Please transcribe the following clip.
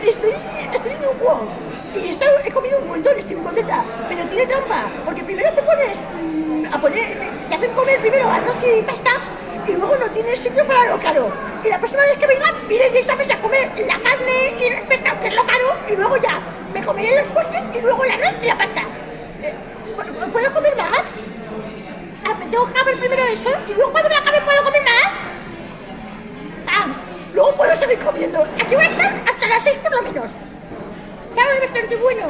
Estoy en un juego. Y he comido un montón, estoy muy contenta. Pero tiene trampa, porque primero te pones te hacen comer primero arroz y pasta, y luego no tienes sitio para lo caro. Y la próxima vez que vengan, iré directamente a comer la carne y el pescado, que es lo caro, y luego ya me comeré los postres y luego el arroz y la pasta. ¿Puedo comer más? Tengo que comer primero eso, y luego cuando me acabe puedo comer más. Luego puedo seguir comiendo. Aquí voy a estar hasta las 6 por lo menos. Está bastante bueno.